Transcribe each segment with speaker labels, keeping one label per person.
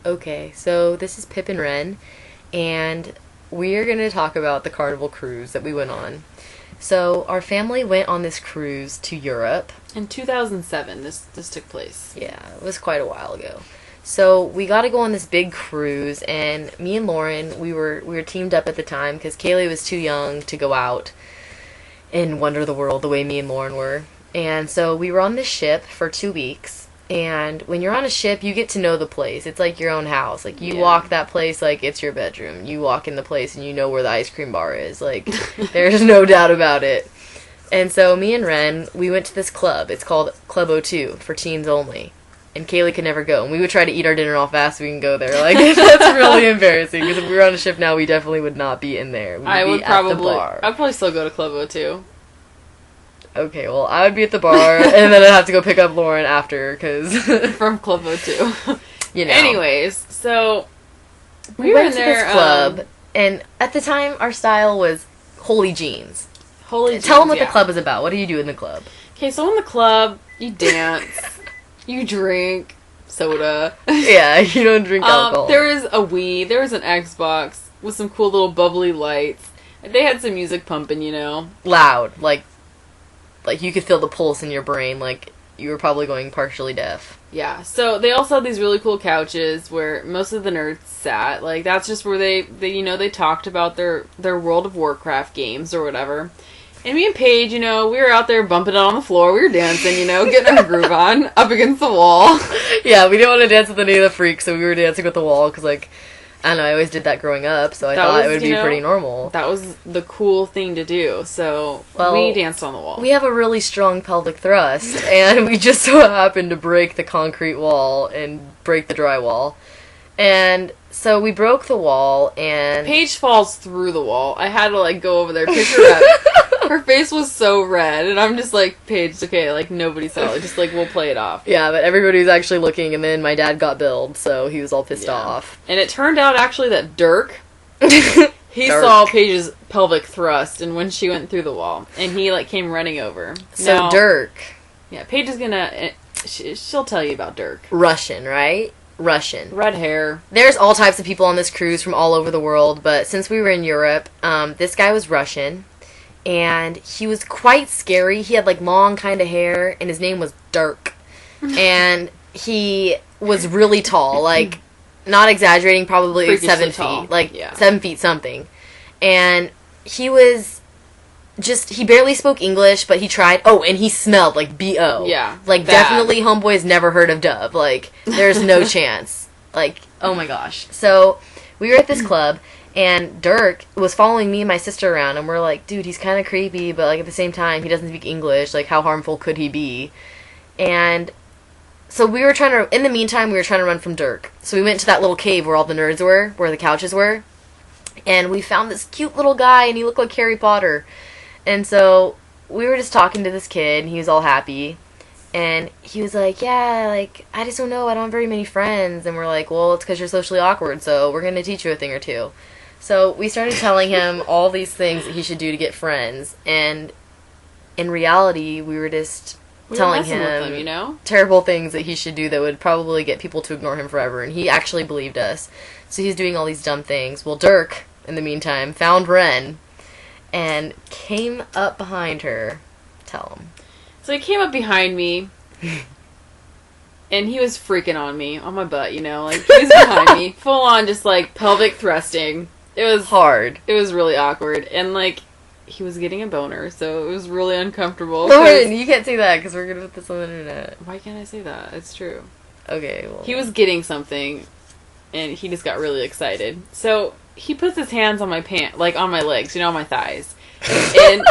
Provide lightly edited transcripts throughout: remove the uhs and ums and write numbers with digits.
Speaker 1: Okay, so this is Pip and Ren, and we're going to talk about the carnival cruise that we went on. So, our family went on this cruise to Europe.
Speaker 2: In 2007, this took place.
Speaker 1: Yeah, it was quite a while ago. So, we got to go on this big cruise, and me and Lauren, we were teamed up at the time because Kaylee was too young to go out and wander the world the way me and Lauren were. And so, we were on this ship for 2 weeks. And when you're on a ship, you get to know the place. It's like your own house. Like, you walk that place like it's your bedroom. You walk in the place and you know where the ice cream bar is. Like, there's no doubt about it. And so me and Ren, we went to this club. It's called Club O2 for teens only. And Kaylee could never go. And we would try to eat our dinner all fast so we can go there. Like, that's really embarrassing. Because if we were on a ship now, we definitely would not be in there.
Speaker 2: I'd probably still go to Club O2.
Speaker 1: Okay, well, I would be at the bar, and then I'd have to go pick up Lauren after, because...
Speaker 2: From Club O2.
Speaker 1: You know.
Speaker 2: Anyways, so...
Speaker 1: We went to this club, and at the time, our style was holy jeans. Tell them what the club is about. What do you do in the club?
Speaker 2: Okay, so in the club, you dance, you drink soda.
Speaker 1: Yeah, you don't drink alcohol.
Speaker 2: There was a Wii, there was an Xbox with some cool little bubbly lights. They had some music pumping, you know.
Speaker 1: Loud, like you could feel the pulse in your brain, like you were probably going partially deaf.
Speaker 2: Yeah, so they also had these really cool couches where most of the nerds sat. Like, that's just where they talked about their World of Warcraft games or whatever. And me and Paige, we were out there bumping it on the floor. We were dancing, getting our groove on up against the wall.
Speaker 1: Yeah, we didn't want to dance with any of the freaks, so we were dancing with the wall because, like, I don't know, I always did that growing up, so I thought it would be pretty normal.
Speaker 2: That was the cool thing to do, so we danced on the wall.
Speaker 1: We have a really strong pelvic thrust, and we just so happened to break the concrete wall and break the drywall. And so we broke the wall, and...
Speaker 2: Paige falls through the wall. I had to, go over there, pick her up. Her face was so red, and I'm just like, Paige, okay, nobody saw it. Just, we'll play it off.
Speaker 1: Yeah, but everybody was actually looking, and then my dad got billed, so he was all pissed off.
Speaker 2: And it turned out, actually, that Dirk, he saw Paige's pelvic thrust, and when she went through the wall, and he, came running over.
Speaker 1: So now, Dirk...
Speaker 2: Yeah, Paige is gonna... She'll tell you about Dirk.
Speaker 1: Russian, right? Russian.
Speaker 2: Red hair.
Speaker 1: There's all types of people on this cruise from all over the world, but since we were in Europe, this guy was Russian. And he was quite scary. He had, long kind of hair, and his name was Dirk. And he was really tall, not exaggerating, probably
Speaker 2: freakishly
Speaker 1: 7
Speaker 2: tall.
Speaker 1: feet. 7 feet something. And he was he barely spoke English, but he tried. Oh, and he smelled like B.O.
Speaker 2: Yeah.
Speaker 1: Definitely homeboys never heard of Dove. There's no chance. Oh my gosh. So, we were at this club, and Dirk was following me and my sister around, and we're like, dude, he's kind of creepy, but, at the same time, he doesn't speak English. How harmful could he be? And so we were in the meantime, we were trying to run from Dirk. So we went to that little cave where all the nerds were, where the couches were, and we found this cute little guy, and he looked like Harry Potter. And so we were just talking to this kid, and he was all happy. And he was like, yeah, I just don't know, I don't have very many friends. And we're like, well, it's because you're socially awkward, so we're going to teach you a thing or two. So we started telling him all these things that he should do to get friends. And in reality, we were just telling him terrible things that he should do that would probably get people to ignore him forever. And he actually believed us. So he's doing all these dumb things. Well, Dirk, in the meantime, found Ren and came up behind her. Tell him.
Speaker 2: So he came up behind me, and he was freaking on me, on my butt, he was behind me, full on just, pelvic thrusting. It was
Speaker 1: hard.
Speaker 2: It was really awkward, and, he was getting a boner, so it was really uncomfortable.
Speaker 1: Lauren, you can't say that, because we're gonna put this on the internet.
Speaker 2: Why can't I say that? It's true.
Speaker 1: Okay, well...
Speaker 2: He was getting something, and he just got really excited. So, he puts his hands on my on my legs, on my thighs. And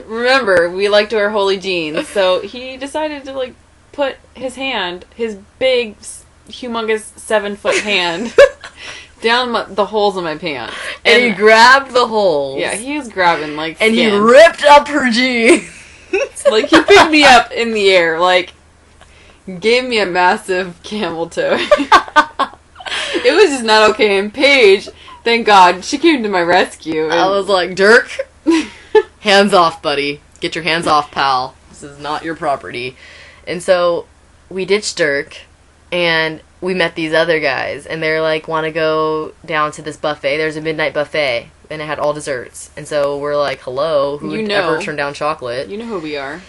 Speaker 2: remember, we like to wear holy jeans, so he decided to put his big, humongous 7-foot hand down the holes in my pants.
Speaker 1: And he grabbed the holes.
Speaker 2: Yeah, he was grabbing skin.
Speaker 1: And he ripped up her jeans.
Speaker 2: He picked me up in the air, gave me a massive camel toe. It was just not okay. And Paige, thank God, she came to my rescue. And
Speaker 1: I was like, Dirk, hands off, buddy. Get your hands off, pal. This is not your property. And so we ditched Dirk, And we met these other guys, and they're like, want to go down to this buffet. There's a midnight buffet, and it had all desserts. And so we're like, hello, who would ever turn down chocolate?
Speaker 2: You know who we are.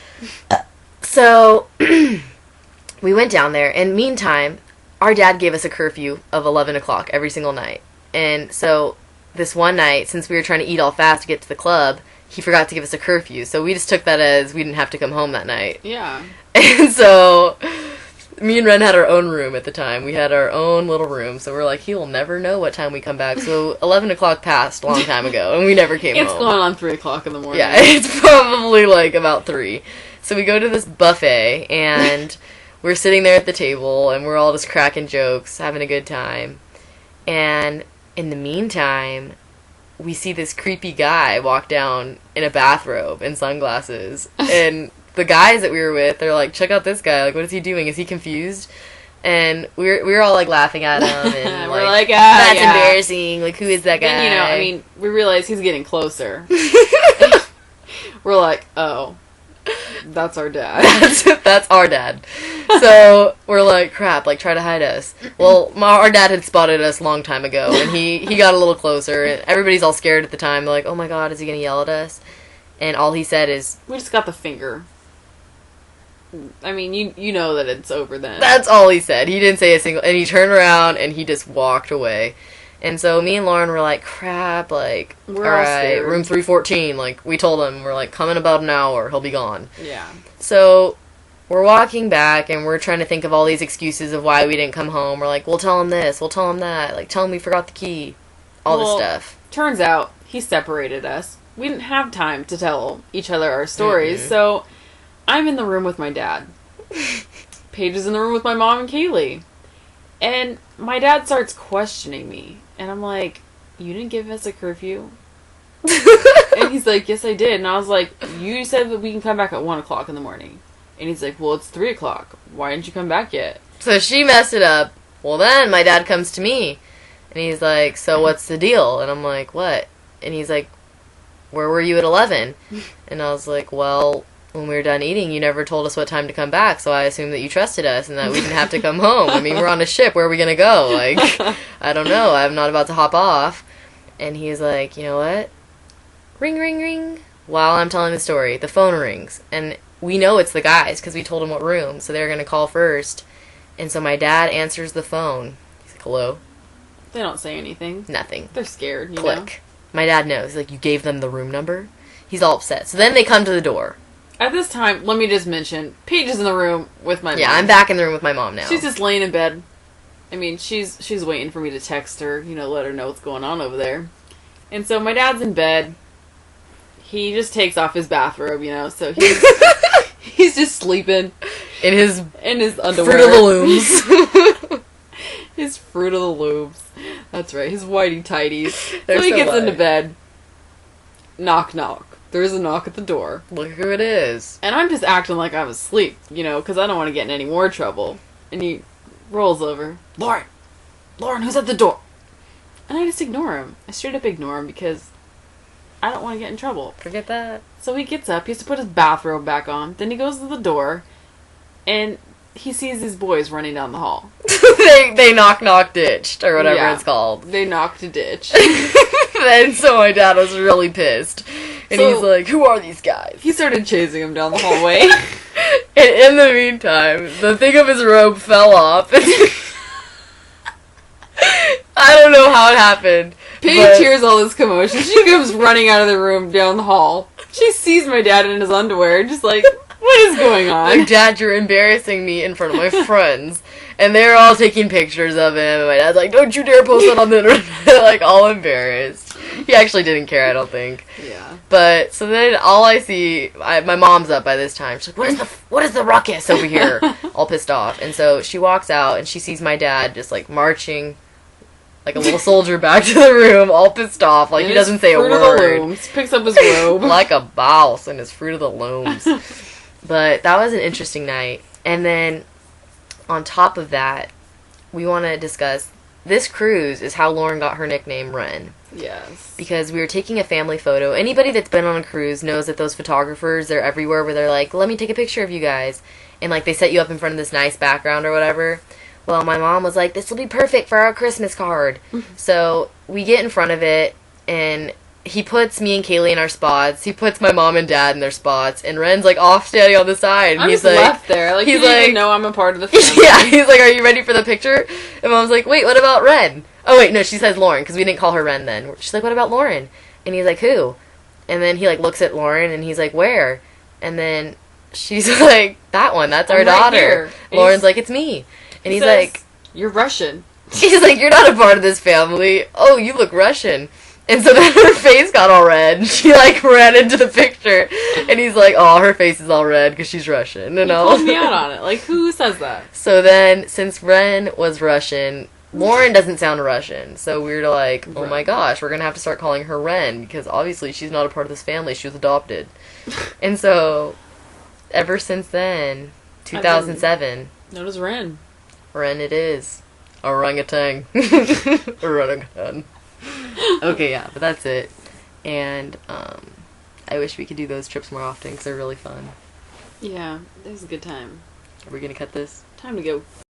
Speaker 1: So we went down there, and meantime, our dad gave us a curfew of 11 o'clock every single night. And so this one night, since we were trying to eat all fast to get to the club, he forgot to give us a curfew. So we just took that as we didn't have to come home that night.
Speaker 2: Yeah.
Speaker 1: And so me and Ren had our own room at the time. We had our own little room. So we're like, he will never know what time we come back. So 11 o'clock passed a long time ago, and we never came home.
Speaker 2: It's going on 3 o'clock in the morning.
Speaker 1: Yeah, it's probably like about 3. So we go to this buffet, and we're sitting there at the table, and we're all just cracking jokes, having a good time. And in the meantime, we see this creepy guy walk down in a bathrobe and sunglasses. And the guys that we were with, they're like, check out this guy. Like, what is he doing? Is he confused? And we were all, like, laughing at him. And
Speaker 2: we're like,
Speaker 1: that's embarrassing. Like, who is that guy?
Speaker 2: And, I mean, we realize he's getting closer. We're like, oh, that's our dad.
Speaker 1: That's our dad. So we're like, crap, like, try to hide us. Well, our dad had spotted us a long time ago, and he got a little closer, and everybody's all scared at the time. They're like, oh my god, is he going to yell at us? And all he said is,
Speaker 2: we just got the finger. I mean, you know that it's over then.
Speaker 1: That's all he said. He didn't say a single, and he turned around, and he just walked away. And so me and Lauren were like, crap, like,
Speaker 2: we're
Speaker 1: all
Speaker 2: all
Speaker 1: right,
Speaker 2: scared.
Speaker 1: room 314, like, we told him, we're like, come in about an hour, he'll be gone.
Speaker 2: Yeah.
Speaker 1: So we're walking back, and we're trying to think of all these excuses of why we didn't come home. We're like, we'll tell him this, we'll tell him that, like, tell him we forgot the key, all this stuff.
Speaker 2: Turns out, he separated us. We didn't have time to tell each other our stories, so I'm in the room with my dad. Paige is in the room with my mom and Kaylee. And my dad starts questioning me. And I'm like, you didn't give us a curfew? And he's like, yes, I did. And I was like, you said that we can come back at 1 o'clock in the morning. And he's like, well, it's 3 o'clock. Why didn't you come back yet?
Speaker 1: So she messed it up. Well, then my dad comes to me. And he's like, so what's the deal? And I'm like, what? And he's like, where were you at 11? And I was like, well, when we were done eating, you never told us what time to come back, so I assumed that you trusted us and that we didn't have to come home. I mean, we're on a ship. Where are we going to go? Like, I don't know. I'm not about to hop off. And he's like, you know what? Ring, ring, ring. While I'm telling the story, the phone rings. And we know it's the guys because we told them what room, so they're going to call first. And so my dad answers the phone. He's like, hello?
Speaker 2: They don't say anything.
Speaker 1: Nothing.
Speaker 2: They're scared, you
Speaker 1: Click.
Speaker 2: know?
Speaker 1: My dad knows. He's like, you gave them the room number? He's all upset. So then they come to the door.
Speaker 2: At this time, let me just mention, Paige is in the room with my mom.
Speaker 1: Yeah, I'm back in the room with my mom now.
Speaker 2: She's just laying in bed. I mean, she's waiting for me to text her, let her know what's going on over there. And so my dad's in bed. He just takes off his bathrobe, so he's just sleeping
Speaker 1: in his
Speaker 2: underwear.
Speaker 1: Fruit of the Looms.
Speaker 2: His Fruit of the Looms. That's right, his whitey tighties.
Speaker 1: So
Speaker 2: he gets into bed. Knock, knock. There's a knock at the door.
Speaker 1: Look who it is.
Speaker 2: And I'm just acting like I was asleep, because I don't want to get in any more trouble. And he rolls over. Lauren, who's at the door? And I just ignore him. I straight up ignore him because I don't want to get in trouble.
Speaker 1: Forget that.
Speaker 2: So he gets up. He has to put his bathrobe back on. Then he goes to the door. And he sees these boys running down the hall.
Speaker 1: they knock ditched or whatever it's called.
Speaker 2: They knocked a ditch.
Speaker 1: And so my dad was really pissed. And he's like, who are these guys?
Speaker 2: He started chasing him down the hallway.
Speaker 1: And in the meantime, the thing of his robe fell off. I don't know how it happened.
Speaker 2: Paige hears all this commotion. She comes running out of the room down the hall. She sees my dad in his underwear, just like, what is going on?
Speaker 1: Like, Dad, you're embarrassing me in front of my friends. And they're all taking pictures of him. And my dad's like, don't you dare post that on the internet. Like, all embarrassed. He actually didn't care, I don't think.
Speaker 2: Yeah.
Speaker 1: But, so then all I see, my mom's up by this time. She's like, what is the ruckus over here? All pissed off. And so she walks out and she sees my dad just, like, marching like a little soldier back to the room, all pissed off. Like, he doesn't say a word.
Speaker 2: Fruit of the Looms. Picks up his robe.
Speaker 1: Like a boss and his Fruit of the Looms. But that was an interesting night. And then, on top of that, we want to discuss, this cruise is how Lauren got her nickname, Ren.
Speaker 2: Yes.
Speaker 1: Because we were taking a family photo. Anybody that's been on a cruise knows that those photographers, they're everywhere where they're like, let me take a picture of you guys. And, like, they set you up in front of this nice background or whatever. Well, my mom was like, this will be perfect for our Christmas card. So we get in front of it, and he puts me and Kaylee in our spots. He puts my mom and dad in their spots, and Ren's like off standing on the side. And
Speaker 2: I'm
Speaker 1: he's
Speaker 2: just
Speaker 1: like,
Speaker 2: left there. Like, he's he doesn't even know I'm a part of the family.
Speaker 1: Yeah, he's like, are you ready for the picture? And Mom's like, wait, what about Ren? Oh, wait, no, she says Lauren, because we didn't call her Ren then. She's like, what about Lauren? And he's like, who? And then he, like, looks at Lauren, and he's like, where? And then she's like, that one, that's our daughter. Lauren's like, it's me. And he's like,
Speaker 2: you're Russian.
Speaker 1: He's like, you're not a part of this family. Oh, you look Russian. And so then her face got all red. She, like, ran into the picture. And he's like, oh, her face is all red because she's Russian. And all.
Speaker 2: Called me out on it. Like, who says that?
Speaker 1: So then, since Ren was Russian, Lauren doesn't sound Russian. So we were like, oh my gosh, we're going to have to start calling her Ren because obviously she's not a part of this family. She was adopted. And so, ever since then, 2007.
Speaker 2: Known as Ren.
Speaker 1: Ren it is. Orangutan. Orangutan. Okay, yeah, but that's it. And I wish we could do those trips more often because they're really fun.
Speaker 2: Yeah, it was a good time.
Speaker 1: Are we going to cut this?
Speaker 2: Time to go.